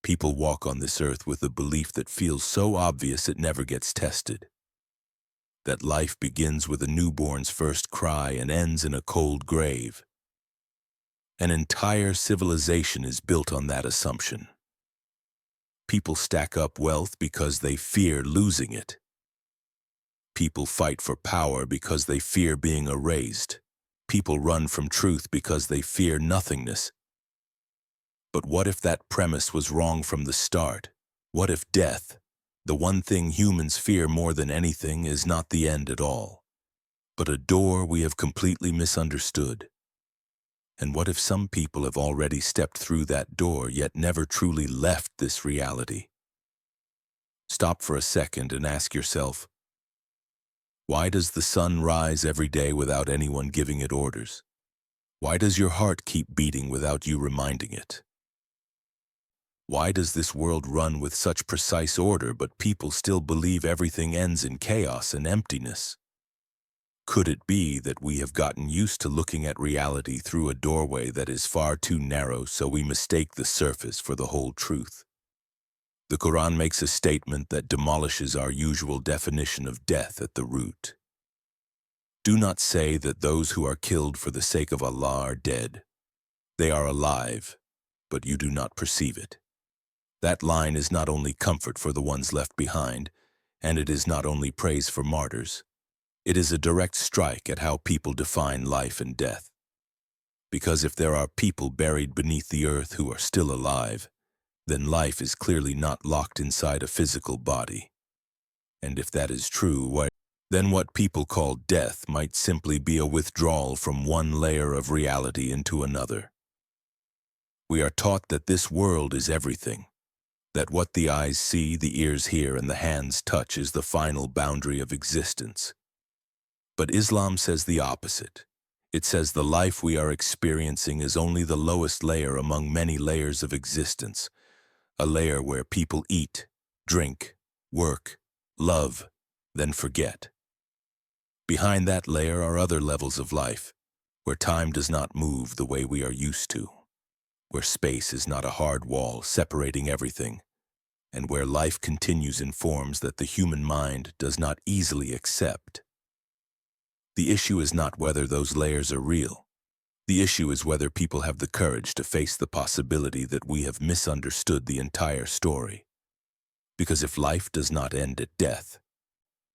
People walk on this earth with a belief that feels so obvious it never gets tested. That life begins with a newborn's first cry and ends in a cold grave. An entire civilization is built on that assumption. People stack up wealth because they fear losing it. People fight for power because they fear being erased. People run from truth because they fear nothingness. But what if that premise was wrong from the start? What if death, the one thing humans fear more than anything, is not the end at all, but a door we have completely misunderstood? And what if some people have already stepped through that door yet never truly left this reality? Stop for a second and ask yourself, why does the sun rise every day without anyone giving it orders? Why does your heart keep beating without you reminding it? Why does this world run with such precise order, but people still believe everything ends in chaos and emptiness? Could it be that we have gotten used to looking at reality through a doorway that is far too narrow, so we mistake the surface for the whole truth? The Quran makes a statement that demolishes our usual definition of death at the root. Do not say that those who are killed for the sake of Allah are dead. They are alive, but you do not perceive it. That line is not only comfort for the ones left behind, and it is not only praise for martyrs. It is a direct strike at how people define life and death. Because if there are people buried beneath the earth who are still alive, then life is clearly not locked inside a physical body. And if that is true, then what people call death might simply be a withdrawal from one layer of reality into another. We are taught that this world is everything, that what the eyes see, the ears hear, and the hands touch is the final boundary of existence. But Islam says the opposite. It says the life we are experiencing is only the lowest layer among many layers of existence, a layer where people eat, drink, work, love, then forget. Behind that layer are other levels of life, where time does not move the way we are used to, where space is not a hard wall separating everything, and where life continues in forms that the human mind does not easily accept. The issue is not whether those layers are real. The issue is whether people have the courage to face the possibility that we have misunderstood the entire story. Because if life does not end at death,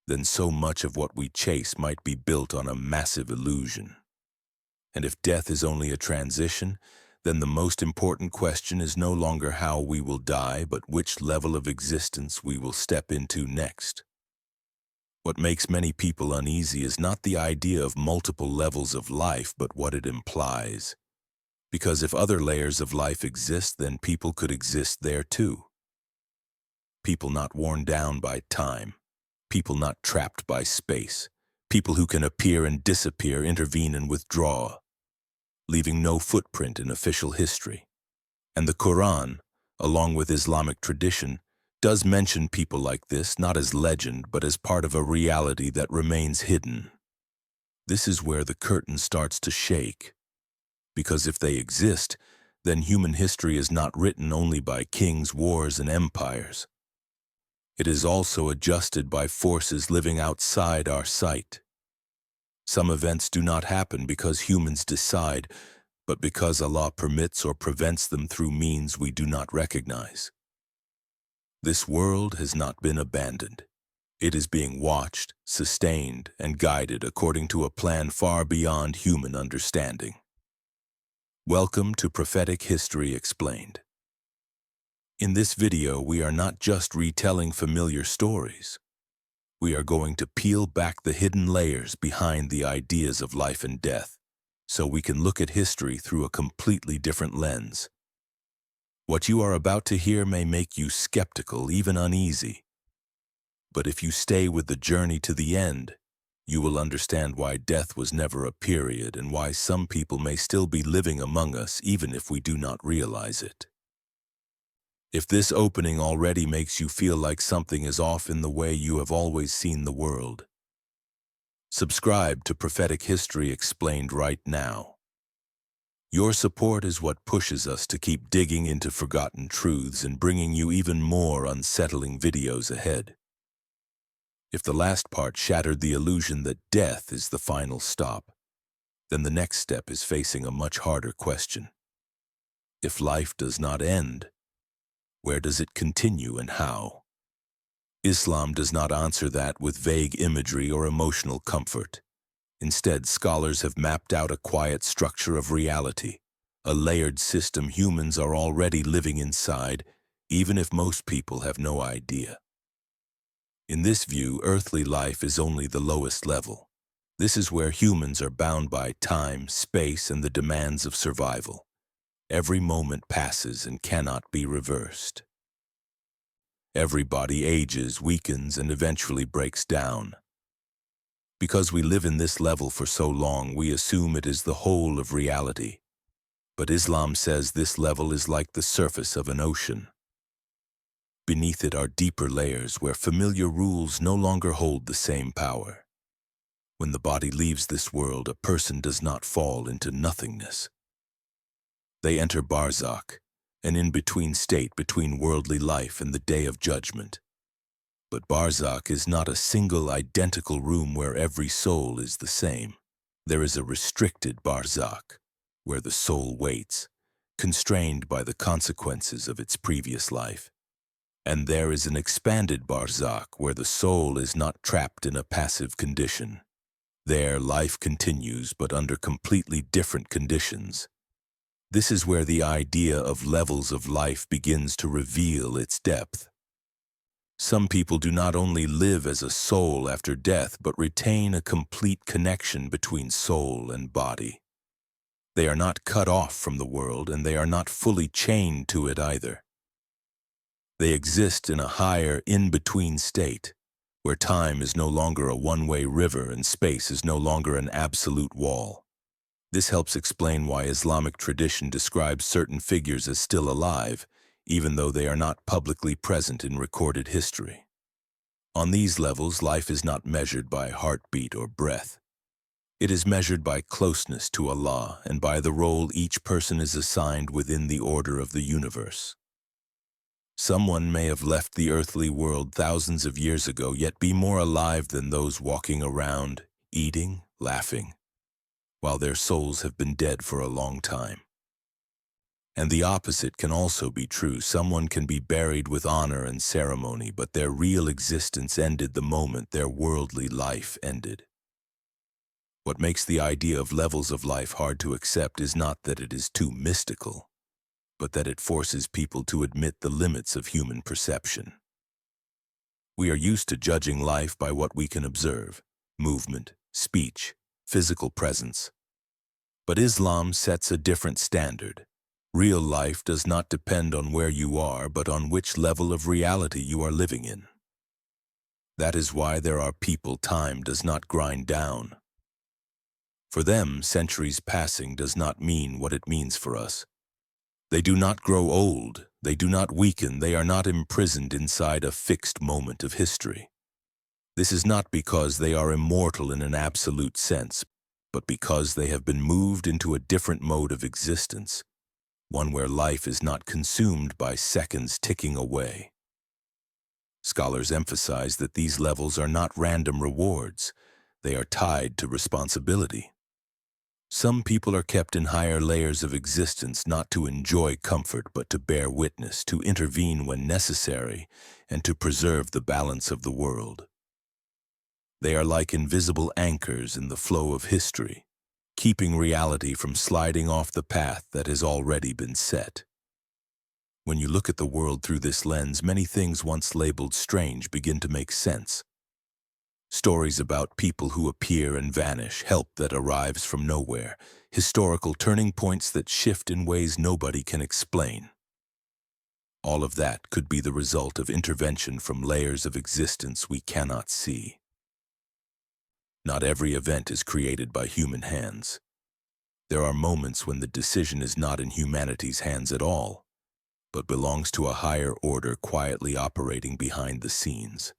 then so much of what we chase might be built on a massive illusion. And if death is only a transition, then the most important question is no longer how we will die, but which level of existence we will step into next. What makes many people uneasy is not the idea of multiple levels of life, but what it implies. Because if other layers of life exist, then people could exist there too. People not worn down by time, people not trapped by space, people who can appear and disappear, intervene and withdraw, leaving no footprint in official history. And the Quran, along with Islamic tradition, does mention people like this not as legend but as part of a reality that remains hidden. This is where the curtain starts to shake. Because if they exist, then human history is not written only by kings, wars, and empires. It is also adjusted by forces living outside our sight. Some events do not happen because humans decide, but because Allah permits or prevents them through means we do not recognize. This world has not been abandoned. It is being watched, sustained, and guided according to a plan far beyond human understanding. Welcome to Prophetic History Explained. In this video, we are not just retelling familiar stories. We are going to peel back the hidden layers behind the ideas of life and death, so we can look at history through a completely different lens. What you are about to hear may make you skeptical, even uneasy. But if you stay with the journey to the end, you will understand why death was never a period and why some people may still be living among us even if we do not realize it. If this opening already makes you feel like something is off in the way you have always seen the world, subscribe to Prophetic History Explained right now. Your support is what pushes us to keep digging into forgotten truths and bringing you even more unsettling videos ahead. If the last part shattered the illusion that death is the final stop, then the next step is facing a much harder question. If life does not end, where does it continue and how? Islam does not answer that with vague imagery or emotional comfort. Instead, scholars have mapped out a quiet structure of reality, a layered system humans are already living inside, even if most people have no idea. In this view, earthly life is only the lowest level. This is where humans are bound by time, space, and the demands of survival. Every moment passes and cannot be reversed. Every body ages, weakens, and eventually breaks down. Because we live in this level for so long, we assume it is the whole of reality. But Islam says this level is like the surface of an ocean. Beneath it are deeper layers where familiar rules no longer hold the same power. When the body leaves this world, a person does not fall into nothingness. They enter Barzakh, an in-between state between worldly life and the day of judgment. But Barzakh is not a single identical room where every soul is the same. There is a restricted Barzakh, where the soul waits, constrained by the consequences of its previous life. And there is an expanded Barzakh, where the soul is not trapped in a passive condition. There, life continues, but under completely different conditions. This is where the idea of levels of life begins to reveal its depth. Some people do not only live as a soul after death, but retain a complete connection between soul and body. They are not cut off from the world, and they are not fully chained to it either. They exist in a higher, in-between state, where time is no longer a one-way river and space is no longer an absolute wall. This helps explain why Islamic tradition describes certain figures as still alive, even though they are not publicly present in recorded history. On these levels, life is not measured by heartbeat or breath. It is measured by closeness to Allah and by the role each person is assigned within the order of the universe. Someone may have left the earthly world thousands of years ago, yet be more alive than those walking around, eating, laughing, while their souls have been dead for a long time. And the opposite can also be true. Someone can be buried with honor and ceremony, but their real existence ended the moment their worldly life ended. What makes the idea of levels of life hard to accept is not that it is too mystical, but that it forces people to admit the limits of human perception. We are used to judging life by what we can observe: movement, speech, physical presence. But Islam sets a different standard. Real life does not depend on where you are, but on which level of reality you are living in. That is why there are people time does not grind down. For them, centuries passing does not mean what it means for us. They do not grow old, they do not weaken, they are not imprisoned inside a fixed moment of history. This is not because they are immortal in an absolute sense, but because they have been moved into a different mode of existence, one where life is not consumed by seconds ticking away. Scholars emphasize that these levels are not random rewards, they are tied to responsibility. Some people are kept in higher layers of existence not to enjoy comfort but to bear witness, to intervene when necessary, and to preserve the balance of the world. They are like invisible anchors in the flow of history, keeping reality from sliding off the path that has already been set. When you look at the world through this lens, many things once labeled strange begin to make sense. Stories about people who appear and vanish, help that arrives from nowhere, historical turning points that shift in ways nobody can explain. All of that could be the result of intervention from layers of existence we cannot see. Not every event is created by human hands. There are moments when the decision is not in humanity's hands at all, but belongs to a higher order quietly operating behind the scenes.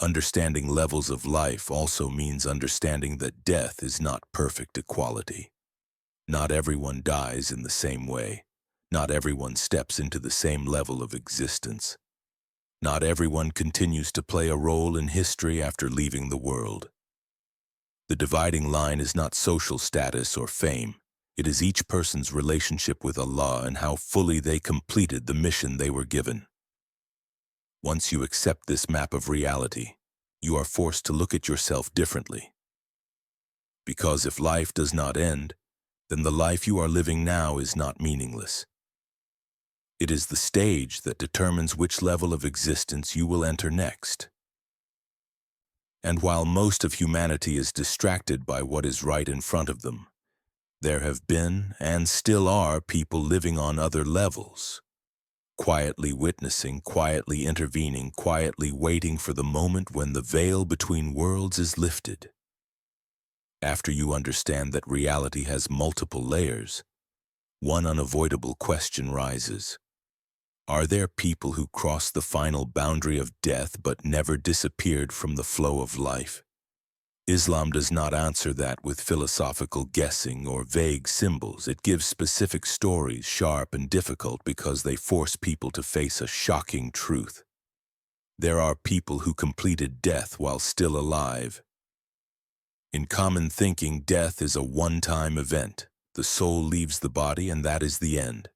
Understanding levels of life also means understanding that death is not perfect equality. Not everyone dies in the same way. Not everyone steps into the same level of existence. Not everyone continues to play a role in history after leaving the world. The dividing line is not social status or fame. It is each person's relationship with Allah and how fully they completed the mission they were given. Once you accept this map of reality, you are forced to look at yourself differently. Because if life does not end, then the life you are living now is not meaningless. It is the stage that determines which level of existence you will enter next. And while most of humanity is distracted by what is right in front of them, there have been and still are people living on other levels, quietly witnessing, quietly intervening, quietly waiting for the moment when the veil between worlds is lifted. After you understand that reality has multiple layers, one unavoidable question rises. Are there people who cross the final boundary of death but never disappeared from the flow of life? Islam does not answer that with philosophical guessing or vague symbols. It gives specific stories, sharp and difficult because they force people to face a shocking truth. There are people who completed death while still alive. In common thinking, death is a one-time event. The soul leaves the body and that is the end.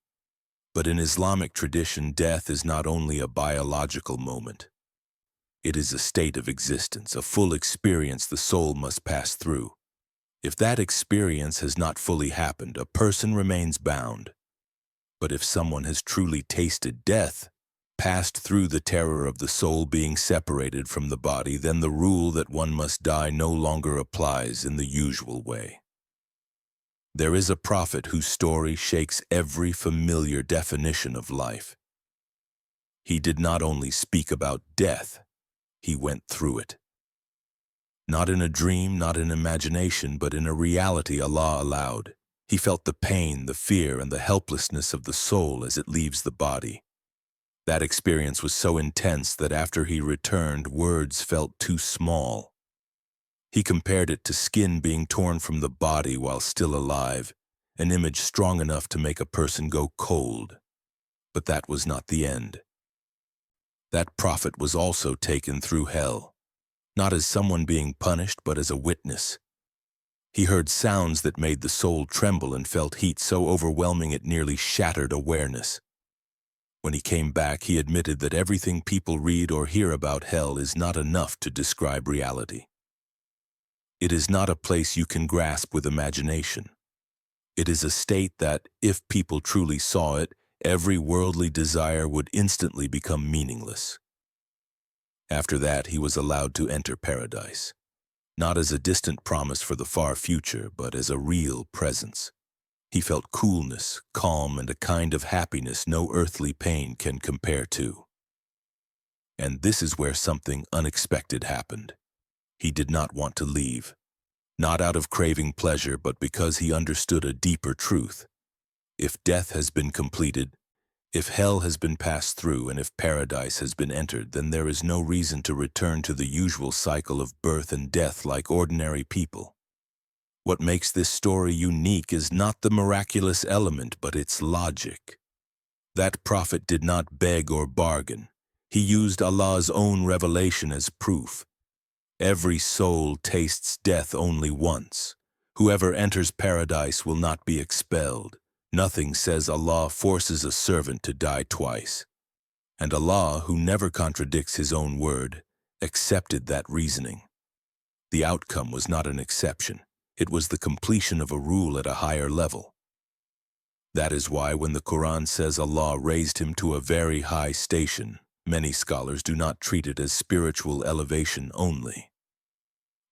But in Islamic tradition, death is not only a biological moment. It is a state of existence, a full experience the soul must pass through. If that experience has not fully happened, a person remains bound. But if someone has truly tasted death, passed through the terror of the soul being separated from the body, then the rule that one must die no longer applies in the usual way. There is a prophet whose story shakes every familiar definition of life. He did not only speak about death, he went through it. Not in a dream, not in imagination, but in a reality Allah allowed. He felt the pain, the fear, and the helplessness of the soul as it leaves the body. That experience was so intense that after he returned, words felt too small. He compared it to skin being torn from the body while still alive, an image strong enough to make a person go cold. But that was not the end. That prophet was also taken through hell, not as someone being punished, but as a witness. He heard sounds that made the soul tremble and felt heat so overwhelming it nearly shattered awareness. When he came back, he admitted that everything people read or hear about hell is not enough to describe reality. It is not a place you can grasp with imagination. It is a state that, if people truly saw it, every worldly desire would instantly become meaningless. After that, he was allowed to enter paradise, not as a distant promise for the far future, but as a real presence. He felt coolness, calm, and a kind of happiness no earthly pain can compare to. And this is where something unexpected happened. He did not want to leave, not out of craving pleasure, but because he understood a deeper truth. If death has been completed, if hell has been passed through, and if paradise has been entered, then there is no reason to return to the usual cycle of birth and death like ordinary people. What makes this story unique is not the miraculous element, but its logic. That prophet did not beg or bargain. He used Allah's own revelation as proof. Every soul tastes death only once. Whoever enters paradise will not be expelled. Nothing says Allah forces a servant to die twice. And Allah, who never contradicts His own word, accepted that reasoning. The outcome was not an exception. It was the completion of a rule at a higher level. That is why when the Quran says Allah raised him to a very high station, many scholars do not treat it as spiritual elevation only.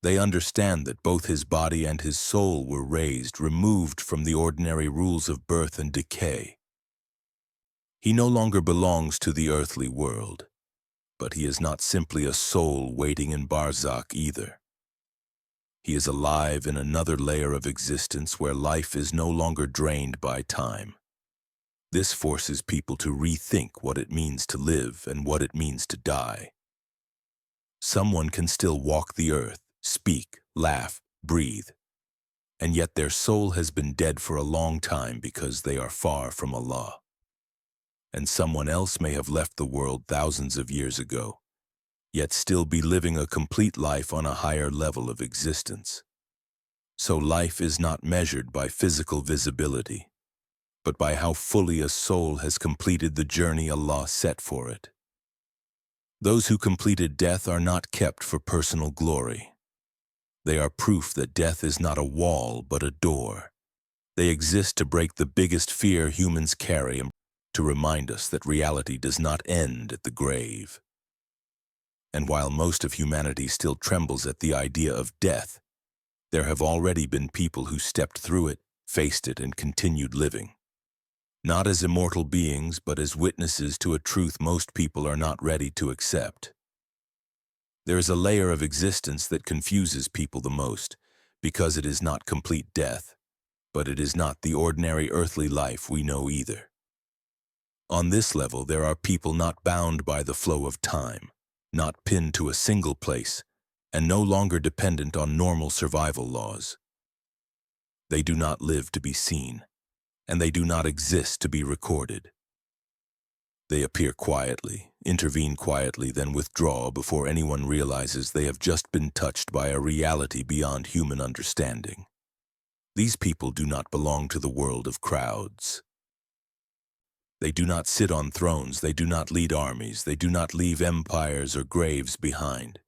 They understand that both his body and his soul were raised, removed from the ordinary rules of birth and decay. He no longer belongs to the earthly world, but he is not simply a soul waiting in Barzakh either. He is alive in another layer of existence where life is no longer drained by time. This forces people to rethink what it means to live and what it means to die. Someone can still walk the earth, speak, laugh, breathe, and yet their soul has been dead for a long time because they are far from Allah. And someone else may have left the world thousands of years ago, yet still be living a complete life on a higher level of existence. So life is not measured by physical visibility, but by how fully a soul has completed the journey Allah set for it. Those who completed death are not kept for personal glory. They are proof that death is not a wall, but a door. They exist to break the biggest fear humans carry and to remind us that reality does not end at the grave. And while most of humanity still trembles at the idea of death, there have already been people who stepped through it, faced it, and continued living. Not as immortal beings, but as witnesses to a truth most people are not ready to accept. There is a layer of existence that confuses people the most, because it is not complete death, but it is not the ordinary earthly life we know either. On this level, there are people not bound by the flow of time, not pinned to a single place, and no longer dependent on normal survival laws. They do not live to be seen, and they do not exist to be recorded. They appear quietly, intervene quietly, then withdraw before anyone realizes they have just been touched by a reality beyond human understanding. These people do not belong to the world of crowds. They do not sit on thrones, they do not lead armies, they do not leave empires or graves behind.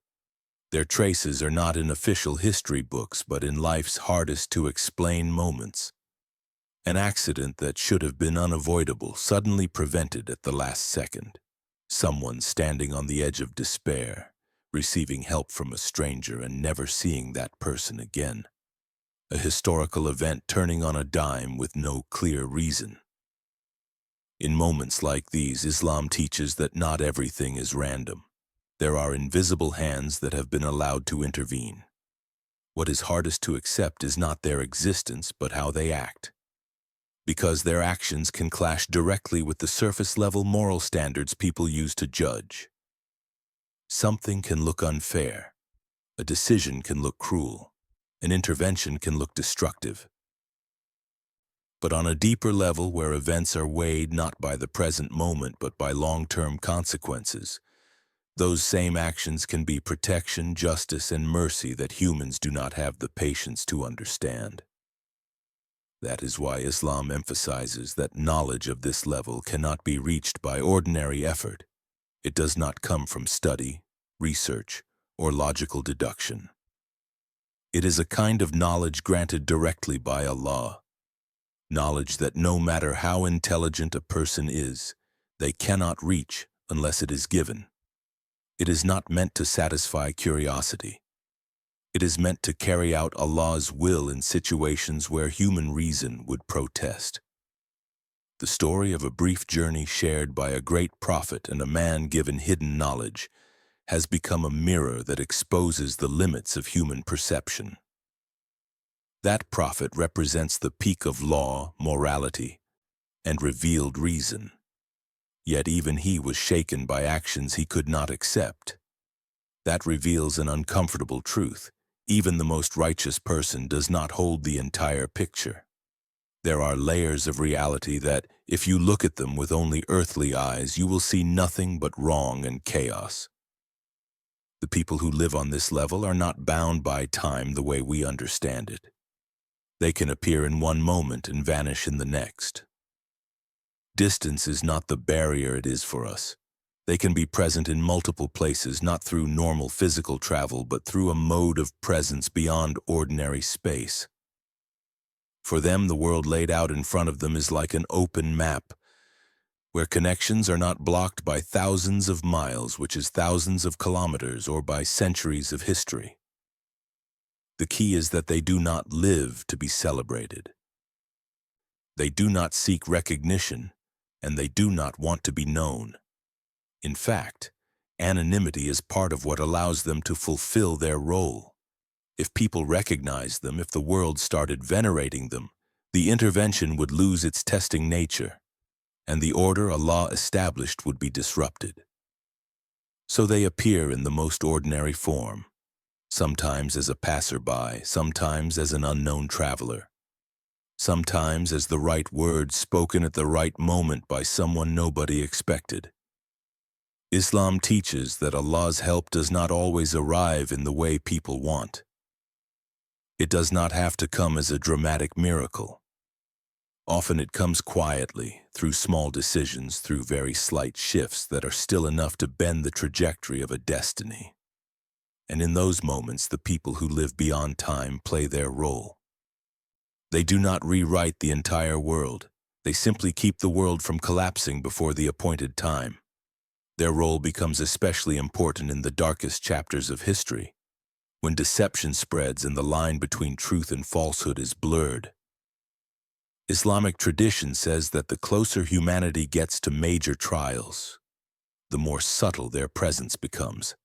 Their traces are not in official history books, but in life's hardest-to-explain moments. An accident that should have been unavoidable, suddenly prevented at the last second. Someone standing on the edge of despair, receiving help from a stranger and never seeing that person again. A historical event turning on a dime with no clear reason. In moments like these, Islam teaches that not everything is random. There are invisible hands that have been allowed to intervene. What is hardest to accept is not their existence, but how they act. Because their actions can clash directly with the surface-level moral standards people use to judge. Something can look unfair. A decision can look cruel. An intervention can look destructive. But on a deeper level, where events are weighed not by the present moment but by long-term consequences, those same actions can be protection, justice, and mercy that humans do not have the patience to understand. That is why Islam emphasizes that knowledge of this level cannot be reached by ordinary effort. It does not come from study, research, or logical deduction. It is a kind of knowledge granted directly by Allah. Knowledge that no matter how intelligent a person is, they cannot reach unless it is given. It is not meant to satisfy curiosity. It is meant to carry out Allah's will in situations where human reason would protest. The story of a brief journey shared by a great prophet and a man given hidden knowledge has become a mirror that exposes the limits of human perception. That prophet represents the peak of law, morality, and revealed reason. Yet even he was shaken by actions he could not accept. That reveals an uncomfortable truth. Even the most righteous person does not hold the entire picture. There are layers of reality that, if you look at them with only earthly eyes, you will see nothing but wrong and chaos. The people who live on this level are not bound by time the way we understand it. They can appear in one moment and vanish in the next. Distance is not the barrier it is for us. They can be present in multiple places, not through normal physical travel, but through a mode of presence beyond ordinary space. For them, the world laid out in front of them is like an open map, where connections are not blocked by thousands of miles, which is thousands of kilometers, or by centuries of history. The key is that they do not live to be celebrated. They do not seek recognition, and they do not want to be known. In fact, anonymity is part of what allows them to fulfill their role. If people recognized them, if the world started venerating them, the intervention would lose its testing nature, and the order Allah established would be disrupted. So they appear in the most ordinary form, sometimes as a passerby, sometimes as an unknown traveler, sometimes as the right word spoken at the right moment by someone nobody expected. Islam teaches that Allah's help does not always arrive in the way people want. It does not have to come as a dramatic miracle. Often it comes quietly, through small decisions, through very slight shifts that are still enough to bend the trajectory of a destiny. And in those moments, the people who live beyond time play their role. They do not rewrite the entire world. They simply keep the world from collapsing before the appointed time. Their role becomes especially important in the darkest chapters of history, when deception spreads and the line between truth and falsehood is blurred. Islamic tradition says that the closer humanity gets to major trials, the more subtle their presence becomes.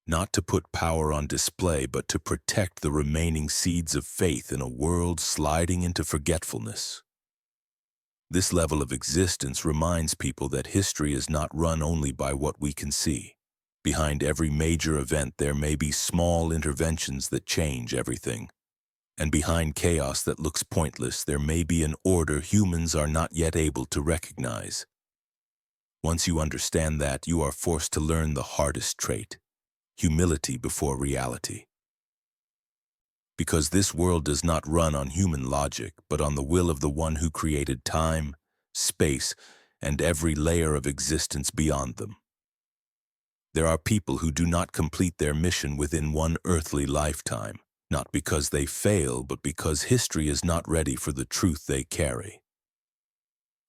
Not to put power on display, but to protect the remaining seeds of faith in a world sliding into forgetfulness. This level of existence reminds people that history is not run only by what we can see. Behind every major event, there may be small interventions that change everything. And behind chaos that looks pointless, there may be an order humans are not yet able to recognize. Once you understand that, you are forced to learn the hardest trait: humility before reality. Because this world does not run on human logic, but on the will of the one who created time, space, and every layer of existence beyond them. There are people who do not complete their mission within one earthly lifetime, not because they fail, but because history is not ready for the truth they carry.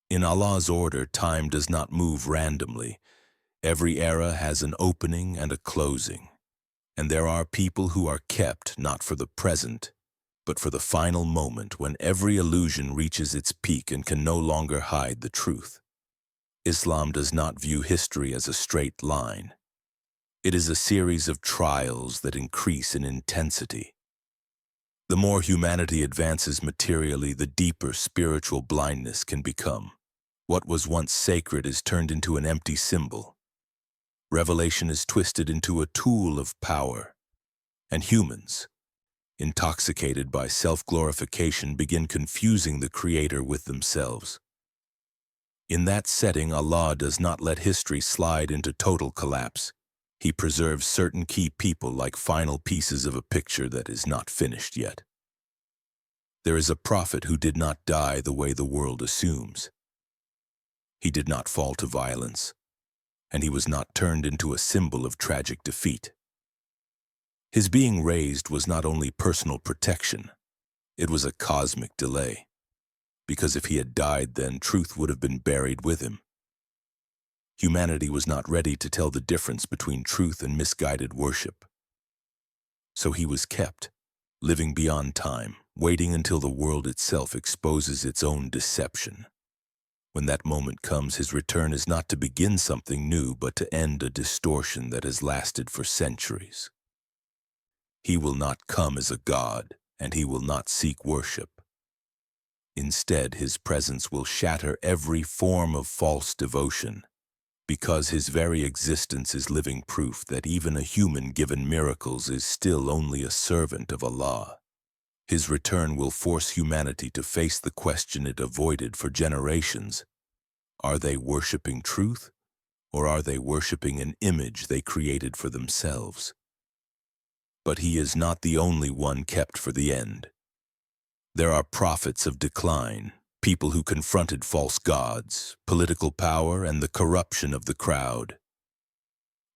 In Allah's order, time does not move randomly. Every era has an opening and a closing. And there are people who are kept not for the present, but for the final moment when every illusion reaches its peak and can no longer hide the truth. Islam does not view history as a straight line. It is a series of trials that increase in intensity. The more humanity advances materially, the deeper spiritual blindness can become. What was once sacred is turned into an empty symbol. Revelation is twisted into a tool of power. And humans, intoxicated by self-glorification, begin confusing the Creator with themselves. In that setting, Allah does not let history slide into total collapse. He preserves certain key people like final pieces of a picture that is not finished yet. There is a prophet who did not die the way the world assumes. He did not fall to violence, and he was not turned into a symbol of tragic defeat. His being raised was not only personal protection, it was a cosmic delay, because if he had died then, truth would have been buried with him. Humanity was not ready to tell the difference between truth and misguided worship. So he was kept, living beyond time, waiting until the world itself exposes its own deception. When that moment comes, his return is not to begin something new, but to end a distortion that has lasted for centuries. He will not come as a god, and he will not seek worship. Instead, his presence will shatter every form of false devotion, because his very existence is living proof that even a human given miracles is still only a servant of Allah. His return will force humanity to face the question it avoided for generations. Are they worshiping truth, or are they worshiping an image they created for themselves? But he is not the only one kept for the end. There are prophets of decline, people who confronted false gods, political power, and the corruption of the crowd.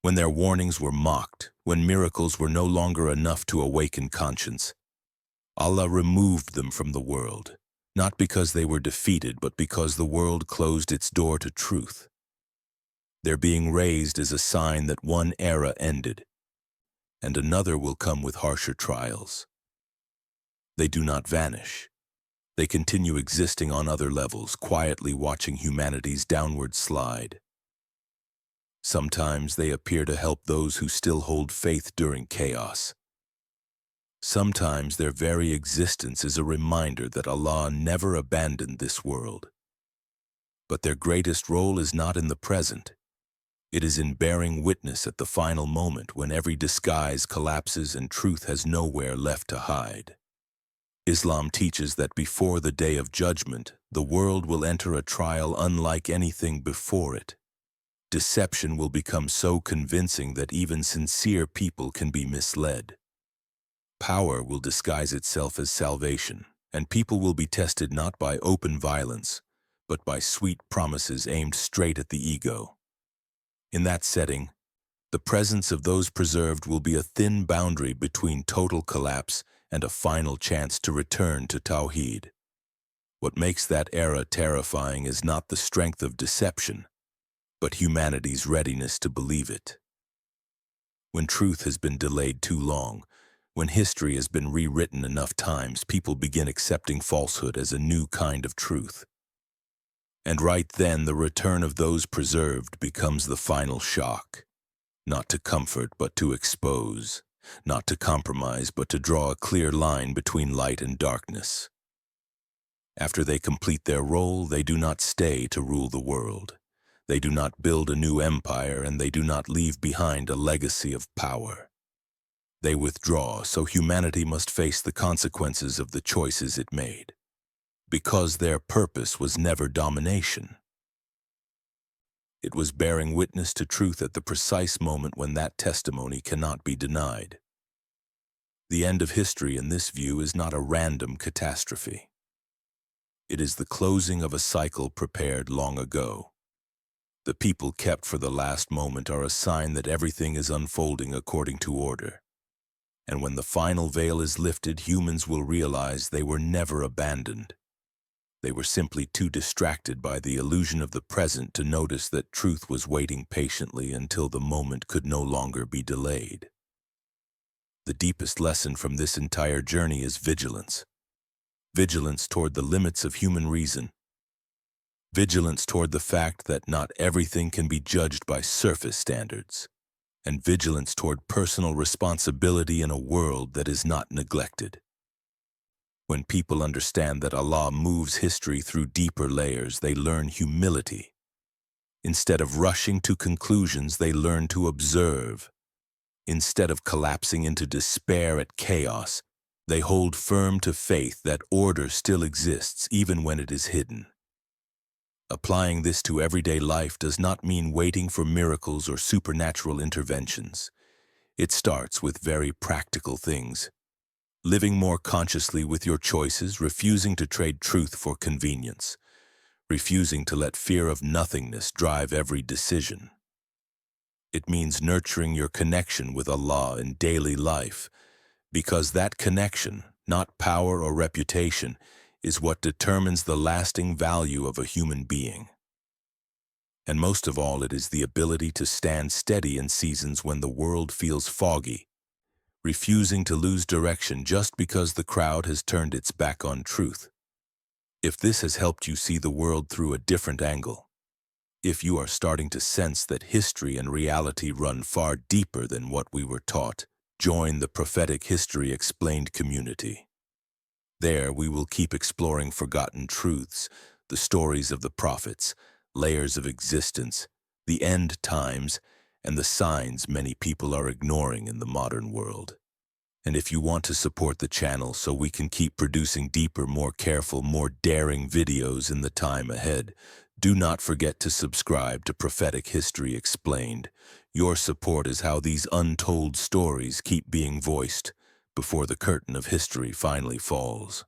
When their warnings were mocked, when miracles were no longer enough to awaken conscience, Allah removed them from the world, not because they were defeated, but because the world closed its door to truth. Their being raised is a sign that one era ended, and another will come with harsher trials. They do not vanish. They continue existing on other levels, quietly watching humanity's downward slide. Sometimes they appear to help those who still hold faith during chaos. Sometimes their very existence is a reminder that Allah never abandoned this world. But their greatest role is not in the present. It is in bearing witness at the final moment when every disguise collapses and truth has nowhere left to hide. Islam teaches that before the day of judgment, the world will enter a trial unlike anything before it. Deception will become so convincing that even sincere people can be misled. Power will disguise itself as salvation, and people will be tested not by open violence, but by sweet promises aimed straight at the ego. In that setting, the presence of those preserved will be a thin boundary between total collapse and a final chance to return to Tawheed. What makes that era terrifying is not the strength of deception, but humanity's readiness to believe it. When truth has been delayed too long, when history has been rewritten enough times, people begin accepting falsehood as a new kind of truth. And right then, the return of those preserved becomes the final shock. Not to comfort, but to expose. Not to compromise, but to draw a clear line between light and darkness. After they complete their role, they do not stay to rule the world. They do not build a new empire, and they do not leave behind a legacy of power. They withdraw, so humanity must face the consequences of the choices it made, because their purpose was never domination. It was bearing witness to truth at the precise moment when that testimony cannot be denied. The end of history in this view is not a random catastrophe. It is the closing of a cycle prepared long ago. The people kept for the last moment are a sign that everything is unfolding according to order. And when the final veil is lifted, humans will realize they were never abandoned. They were simply too distracted by the illusion of the present to notice that truth was waiting patiently until the moment could no longer be delayed. The deepest lesson from this entire journey is vigilance. Vigilance toward the limits of human reason. Vigilance toward the fact that not everything can be judged by surface standards. And vigilance toward personal responsibility in a world that is not neglected. When people understand that Allah moves history through deeper layers, they learn humility. Instead of rushing to conclusions, they learn to observe. Instead of collapsing into despair at chaos, they hold firm to faith that order still exists even when it is hidden. Applying this to everyday life does not mean waiting for miracles or supernatural interventions. It starts with very practical things. Living more consciously with your choices, refusing to trade truth for convenience, refusing to let fear of nothingness drive every decision. It means nurturing your connection with Allah in daily life, because that connection, not power or reputation, is what determines the lasting value of a human being. And most of all, it is the ability to stand steady in seasons when the world feels foggy, refusing to lose direction just because the crowd has turned its back on truth. If this has helped you see the world through a different angle, if you are starting to sense that history and reality run far deeper than what we were taught, join the Prophetic History Explained community. There, we will keep exploring forgotten truths, the stories of the prophets, layers of existence, the end times, and the signs many people are ignoring in the modern world. And if you want to support the channel so we can keep producing deeper, more careful, more daring videos in the time ahead, do not forget to subscribe to Prophetic History Explained. Your support is how these untold stories keep being voiced before the curtain of history finally falls.